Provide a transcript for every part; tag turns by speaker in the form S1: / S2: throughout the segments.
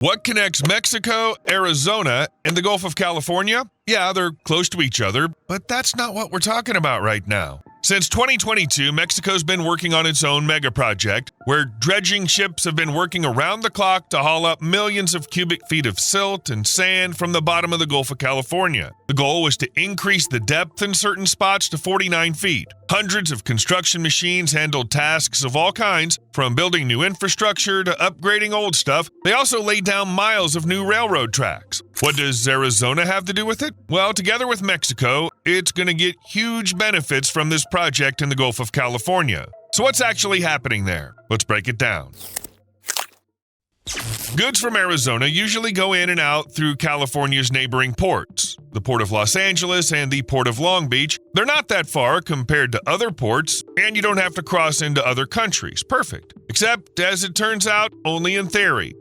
S1: What connects Mexico, Arizona, and the Gulf of California? Yeah, they're close to each other, but that's not what we're talking about right now. Since 2022, Mexico's been working on its own mega project, where dredging ships have been working around the clock to haul up millions of cubic feet of silt and sand from the bottom of the Gulf of California. The goal was to increase the depth in certain spots to 49 feet. Hundreds of construction machines handled tasks of all kinds, from building new infrastructure to upgrading old stuff. They also laid down miles of new railroad tracks. What does Arizona have to do with it? Well, together with Mexico, it's going to get huge benefits from this project in the Gulf of California. So what's actually happening there? Let's break it down. Goods from Arizona usually go in and out through California's neighboring ports, the Port of Los Angeles and the Port of Long Beach. They're not that far compared to other ports, and you don't have to cross into other countries. Perfect. Except, as it turns out, only in theory.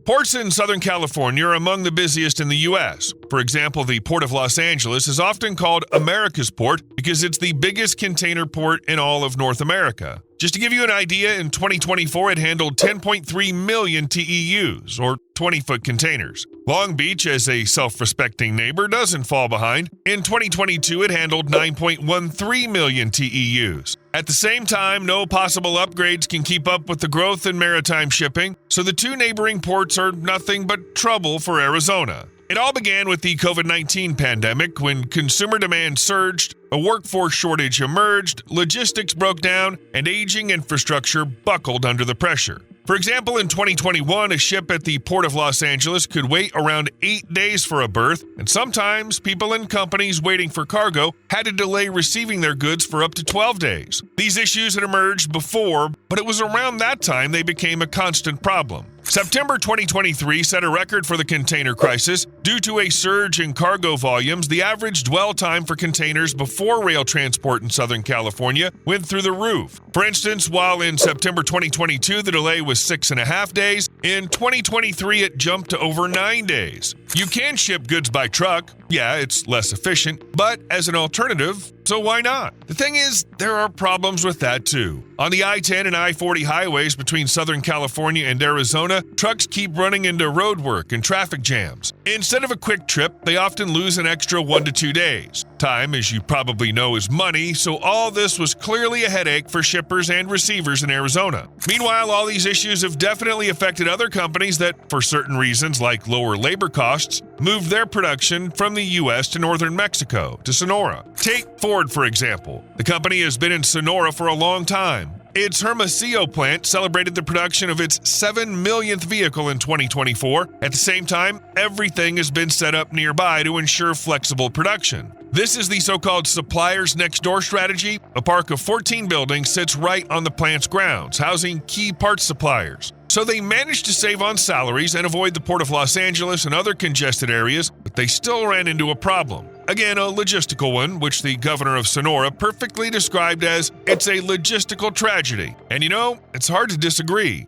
S1: Ports in Southern California are among the busiest in the U.S. For example, the Port of Los Angeles is often called America's Port because it's the biggest container port in all of North America. Just to give you an idea, in 2024 it handled 10.3 million TEUs, or 20-foot containers. Long Beach, as a self-respecting neighbor, doesn't fall behind. In 2022 it handled 9.13 million TEUs. At the same time, no possible upgrades can keep up with the growth in maritime shipping, so the two neighboring ports are nothing but trouble for Arizona. It all began with the COVID-19 pandemic when consumer demand surged, a workforce shortage emerged, logistics broke down, and aging infrastructure buckled under the pressure. For example, in 2021, a ship at the Port of Los Angeles could wait around 8 days for a berth, and sometimes people and companies waiting for cargo had to delay receiving their goods for up to 12 days. These issues had emerged before, but it was around that time they became a constant problem. September 2023 set a record for the container crisis. Due to a surge in cargo volumes, the average dwell time for containers before rail transport in Southern California went through the roof. For instance, while in September 2022 the delay was 6.5 days, in 2023 it jumped to over 9 days. You can ship goods by truck. Yeah, it's less efficient, but as an alternative, so why not? The thing is, there are problems with that too. On the I-10 and I-40 highways between Southern California and Arizona, trucks keep running into roadwork and traffic jams. Instead of a quick trip, they often lose an extra 1 to 2 days. Time, as you probably know, is money, so all this was clearly a headache for shippers and receivers in Arizona. Meanwhile, all these issues have definitely affected other companies that, for certain reasons like lower labor costs, moved their production from the U.S. to northern Mexico, to Sonora. Take Ford, for example. The company has been in Sonora for a long time. Its Hermosillo plant celebrated the production of its 7 millionth vehicle in 2024. At the same time, everything has been set up nearby to ensure flexible production. This is the so-called suppliers next door strategy. A park of 14 buildings sits right on the plant's grounds, housing key parts suppliers. So they managed to save on salaries and avoid the Port of Los Angeles and other congested areas, but they still ran into a problem. Again, a logistical one, which the governor of Sonora perfectly described as, "It's a logistical tragedy." And you know, it's hard to disagree.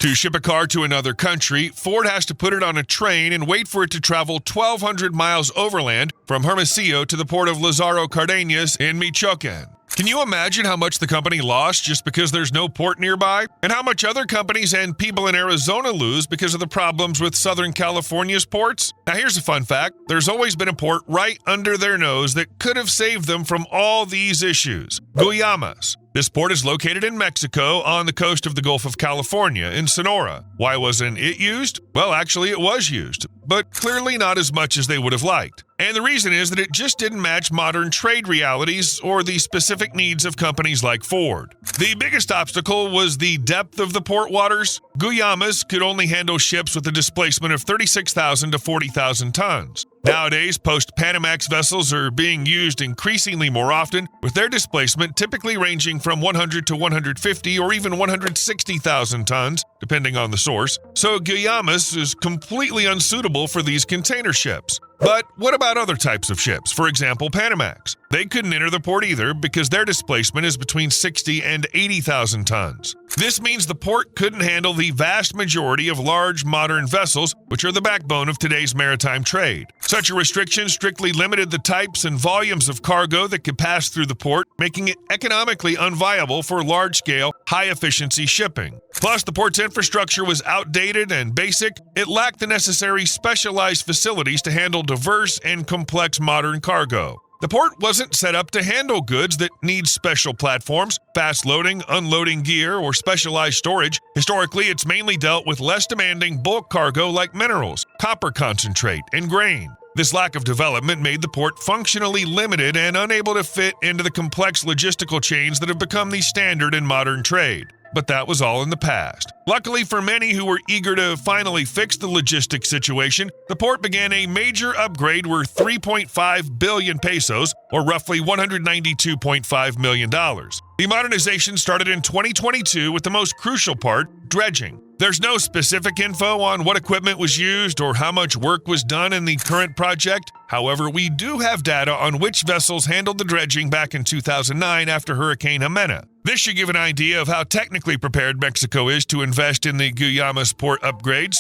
S1: To ship a car to another country, Ford has to put it on a train and wait for it to travel 1,200 miles overland from Hermosillo to the port of Lázaro Cárdenas in Michoacán. Can you imagine how much the company lost just because there's no port nearby? And how much other companies and people in Arizona lose because of the problems with Southern California's ports? Now here's a fun fact. There's always been a port right under their nose that could have saved them from all these issues. Guaymas. This port is located in Mexico on the coast of the Gulf of California in Sonora. Why wasn't it used? Well, actually it was used, but clearly not as much as they would have liked. And the reason is that it just didn't match modern trade realities or the specific needs of companies like Ford. The biggest obstacle was the depth of the port waters. Guaymas could only handle ships with a displacement of 36,000 to 40,000 tons. Nowadays, post-Panamax vessels are being used increasingly more often, with their displacement typically ranging from 100 to 150 or even 160,000 tons, depending on the source. So Guaymas is completely unsuitable for these container ships. But what about other types of ships? For example, Panamax. They couldn't enter the port either because their displacement is between 60 and 80,000 tons. This means the port couldn't handle the vast majority of large modern vessels, which are the backbone of today's maritime trade. Such a restriction strictly limited the types and volumes of cargo that could pass through the port, making it economically unviable for large-scale, high-efficiency shipping. Plus, the port's infrastructure was outdated and basic. It lacked the necessary specialized facilities to handle diverse and complex modern cargo. The port wasn't set up to handle goods that need special platforms, fast loading, unloading gear, or specialized storage. Historically, it's mainly dealt with less demanding bulk cargo like minerals, copper concentrate, and grain. This lack of development made the port functionally limited and unable to fit into the complex logistical chains that have become the standard in modern trade. But that was all in the past. Luckily for many who were eager to finally fix the logistics situation, the port began a major upgrade worth 3.5 billion pesos, or roughly $192.5 million. The modernization started in 2022 with the most crucial part, dredging. There's no specific info on what equipment was used or how much work was done in the current project. However, we do have data on which vessels handled the dredging back in 2009 after Hurricane Jimena. This should give an idea of how technically prepared Mexico is to invest in the Guaymas port upgrades.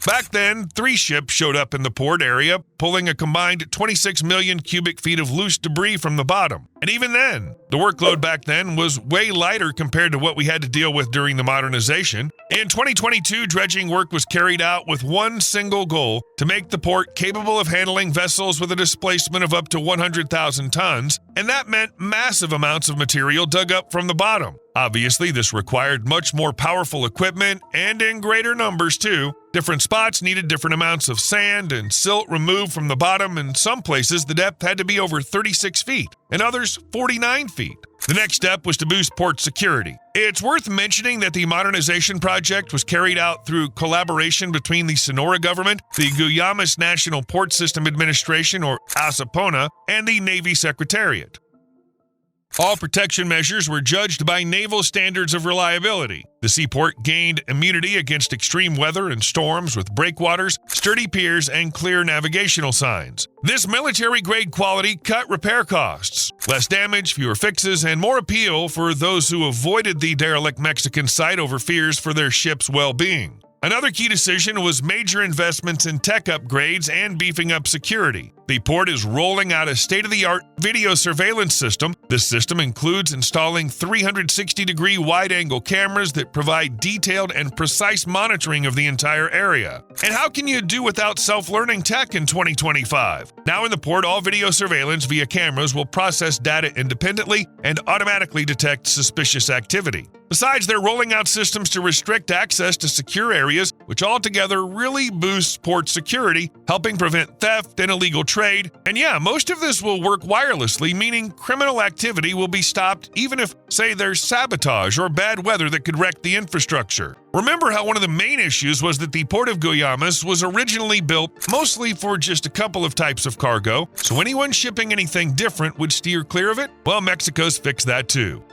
S1: Back then, 3 ships showed up in the port area, pulling a combined 26 million cubic feet of loose debris from the bottom. And even then, the workload back then was way lighter compared to what we had to deal with during the modernization. In 2022, dredging work was carried out with one single goal: to make the port capable of handling vessels with a displacement of up to 100,000 tons, and that meant massive amounts of material dug up from the bottom. Obviously, this required much more powerful equipment, and in greater numbers too. Different spots needed different amounts of sand and silt removed from the bottom. In some places, the depth had to be over 36 feet, and others 49 feet. The next step was to boost port security. It's worth mentioning that the modernization project was carried out through collaboration between the Sonora government, the Guaymas National Port System Administration, or ASAPONA, and the Navy Secretariat. All protection measures were judged by naval standards of reliability. The seaport gained immunity against extreme weather and storms with breakwaters, sturdy piers, and clear navigational signs. This military-grade quality cut repair costs. Less damage, fewer fixes, and more appeal for those who avoided the derelict Mexican site over fears for their ship's well-being. Another key decision was major investments in tech upgrades and beefing up security. The port is rolling out a state-of-the-art video surveillance system. This system includes installing 360-degree wide-angle cameras that provide detailed and precise monitoring of the entire area. And how can you do without self-learning tech in 2025? Now in the port, all video surveillance via cameras will process data independently and automatically detect suspicious activity. Besides, they're rolling out systems to restrict access to secure areas, which altogether really boosts port security, helping prevent theft and illegal trade. And yeah, most of this will work wirelessly, meaning criminal activity will be stopped even if, say, there's sabotage or bad weather that could wreck the infrastructure. Remember how one of the main issues was that the Port of Guaymas was originally built mostly for just a couple of types of cargo, so anyone shipping anything different would steer clear of it? Well, Mexico's fixed that too.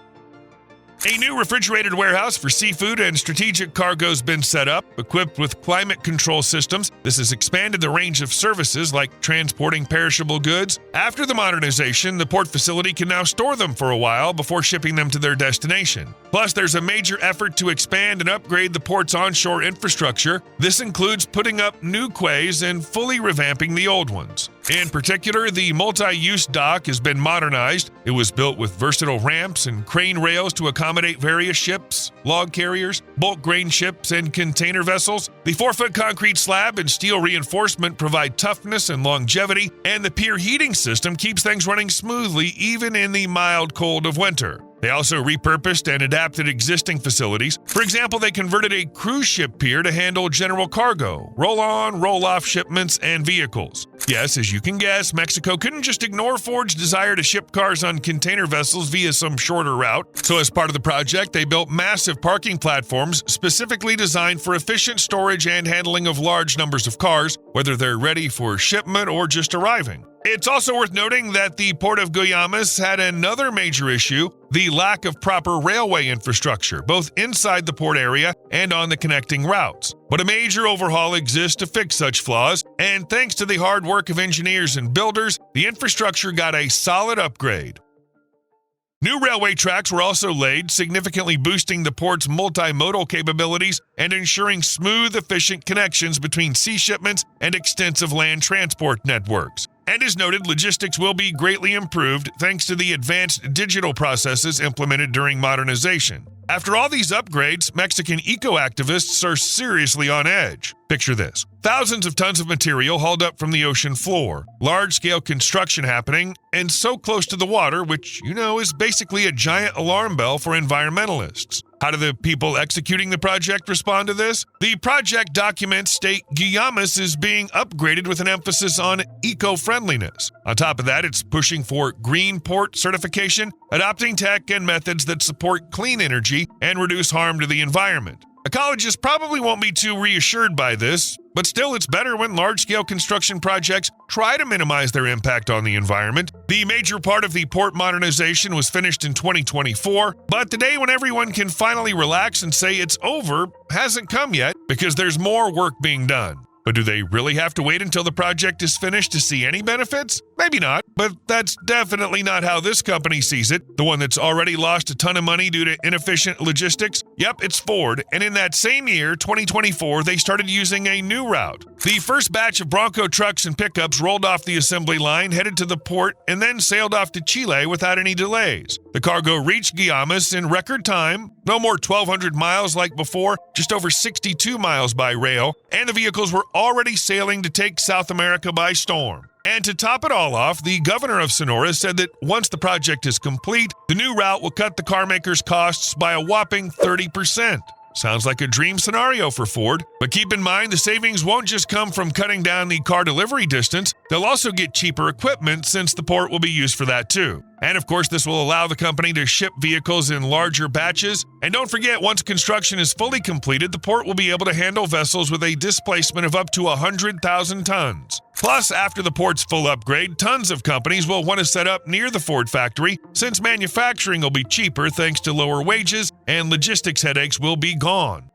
S1: A new refrigerated warehouse for seafood and strategic cargo has been set up, equipped with climate control systems. This has expanded the range of services like transporting perishable goods. After the modernization, the port facility can now store them for a while before shipping them to their destination. Plus, there's a major effort to expand and upgrade the port's onshore infrastructure. This includes putting up new quays and fully revamping the old ones. In particular, the multi-use dock has been modernized. It was built with versatile ramps and crane rails to accommodate various ships, log carriers, bulk grain ships, and container vessels. The 4-foot concrete slab and steel reinforcement provide toughness and longevity, and the pier heating system keeps things running smoothly even in the mild cold of winter. They also repurposed and adapted existing facilities. For example, they converted a cruise ship pier to handle general cargo, roll-on, roll-off shipments, and vehicles. Yes, as you can guess, Mexico couldn't just ignore Ford's desire to ship cars on container vessels via some shorter route. So as part of the project, they built massive parking platforms specifically designed for efficient storage and handling of large numbers of cars, whether they're ready for shipment or just arriving. It's also worth noting that the Port of Guaymas had another major issue. the lack of proper railway infrastructure, both inside the port area and on the connecting routes. But a major overhaul exists to fix such flaws, and thanks to the hard work of engineers and builders, the infrastructure got a solid upgrade. New railway tracks were also laid, significantly boosting the port's multimodal capabilities and ensuring smooth, efficient connections between sea shipments and extensive land transport networks. And as noted, logistics will be greatly improved thanks to the advanced digital processes implemented during modernization. After all these upgrades, Mexican eco-activists are seriously on edge. Picture this. Thousands of tons of material hauled up from the ocean floor, large-scale construction happening, and so close to the water, which, is basically a giant alarm bell for environmentalists. How do the people executing the project respond to this? The project documents state Guaymas is being upgraded with an emphasis on eco-friendliness. On top of that, it's pushing for green port certification, adopting tech and methods that support clean energy and reduce harm to the environment. Ecologists probably won't be too reassured by this, but still it's better when large-scale construction projects try to minimize their impact on the environment. The major part of the port modernization was finished in 2024, but the day when everyone can finally relax and say it's over hasn't come yet because there's more work being done. But do they really have to wait until the project is finished to see any benefits? Maybe not, but that's definitely not how this company sees it, the one that's already lost a ton of money due to inefficient logistics. Yep, it's Ford, and in that same year, 2024, they started using a new route. The first batch of Bronco trucks and pickups rolled off the assembly line, headed to the port, and then sailed off to Chile without any delays. The cargo reached Guaymas in record time, no more 1,200 miles like before, just over 62 miles by rail, and the vehicles were already sailing to take South America by storm. And to top it all off, the governor of Sonora said that once the project is complete, the new route will cut the carmaker's costs by a whopping 30%. Sounds like a dream scenario for Ford, but keep in mind the savings won't just come from cutting down the car delivery distance, they'll also get cheaper equipment since the port will be used for that too. And of course, this will allow the company to ship vehicles in larger batches. And don't forget, once construction is fully completed, the port will be able to handle vessels with a displacement of up to 100,000 tons. Plus, after the port's full upgrade, tons of companies will want to set up near the Ford factory since manufacturing will be cheaper thanks to lower wages and logistics headaches will be gone.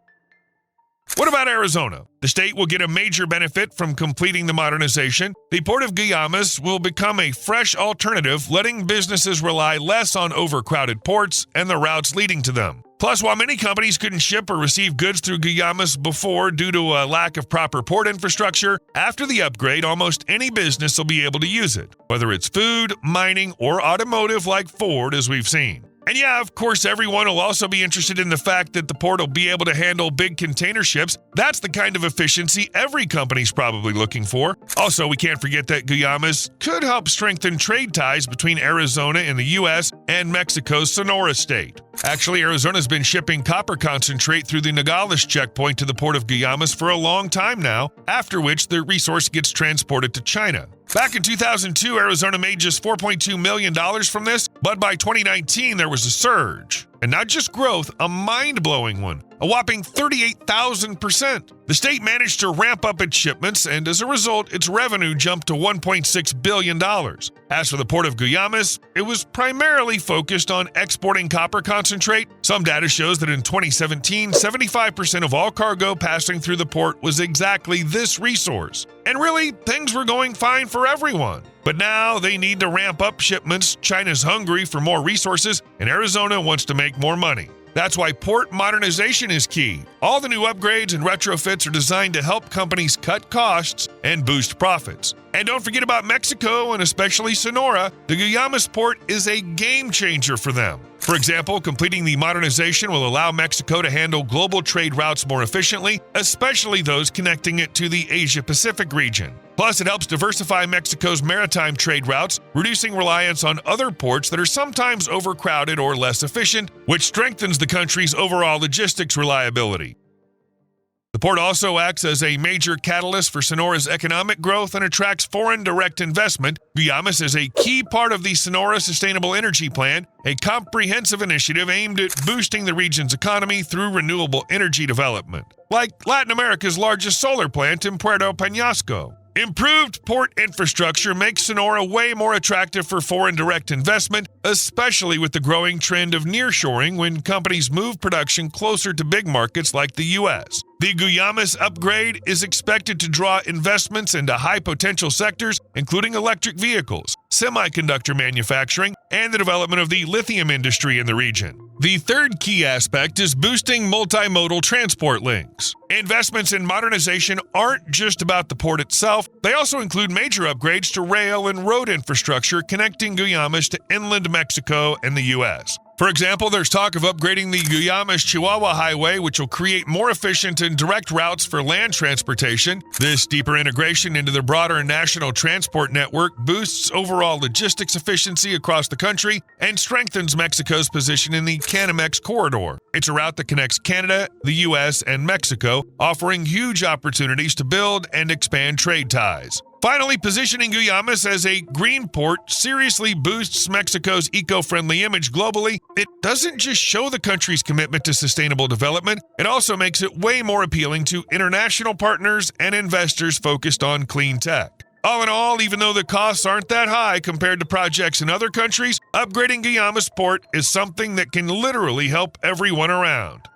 S1: What about Arizona? The state will get a major benefit from completing the modernization. The Port of Guaymas will become a fresh alternative, letting businesses rely less on overcrowded ports and the routes leading to them. Plus, while many companies couldn't ship or receive goods through Guaymas before due to a lack of proper port infrastructure, after the upgrade, almost any business will be able to use it, whether it's food, mining, or automotive like Ford, as we've seen. And yeah, of course, everyone will also be interested in the fact that the port will be able to handle big container ships. That's the kind of efficiency every company's probably looking for. Also, we can't forget that Guaymas could help strengthen trade ties between Arizona and the U.S. and Mexico's Sonora state. Actually, Arizona's been shipping copper concentrate through the Nogales checkpoint to the port of Guaymas for a long time now, after which the resource gets transported to China. Back in 2002, Arizona made just $4.2 million from this, but by 2019, there was a surge. And not just growth, a mind-blowing one, a whopping 38,000%. The state managed to ramp up its shipments, and as a result, its revenue jumped to $1.6 billion. As for the port of Guaymas, it was primarily focused on exporting copper concentrate. Some data shows that in 2017, 75% of all cargo passing through the port was exactly this resource. And really, things were going fine for everyone. But now they need to ramp up shipments, China's hungry for more resources, and Arizona wants to make more money. That's why port modernization is key. All the new upgrades and retrofits are designed to help companies cut costs and boost profits. And don't forget about Mexico and especially Sonora. The Guaymas port is a game changer for them. For example, completing the modernization will allow Mexico to handle global trade routes more efficiently, especially those connecting it to the Asia-Pacific region. Plus, it helps diversify Mexico's maritime trade routes, reducing reliance on other ports that are sometimes overcrowded or less efficient, which strengthens the country's overall logistics reliability. The port also acts as a major catalyst for Sonora's economic growth and attracts foreign direct investment. Guaymas is a key part of the Sonora Sustainable Energy Plan, a comprehensive initiative aimed at boosting the region's economy through renewable energy development, like Latin America's largest solar plant in Puerto Peñasco. Improved port infrastructure makes Sonora way more attractive for foreign direct investment, especially with the growing trend of nearshoring when companies move production closer to big markets like the U.S. The Guaymas upgrade is expected to draw investments into high-potential sectors, including electric vehicles, semiconductor manufacturing, and the development of the lithium industry in the region. The third key aspect is boosting multimodal transport links. Investments in modernization aren't just about the port itself, they also include major upgrades to rail and road infrastructure connecting Guaymas to inland Mexico and the U.S. For example, there's talk of upgrading the Guaymas-Chihuahua Highway, which will create more efficient and direct routes for land transportation. This deeper integration into the broader national transport network boosts overall logistics efficiency across the country and strengthens Mexico's position in the Canamex corridor. It's a route that connects Canada, the U.S., and Mexico, offering huge opportunities to build and expand trade ties. Finally, positioning Guaymas as a green port seriously boosts Mexico's eco-friendly image globally. It doesn't just show the country's commitment to sustainable development, it also makes it way more appealing to international partners and investors focused on clean tech. All in all, even though the costs aren't that high compared to projects in other countries, upgrading Guaymas port is something that can literally help everyone around.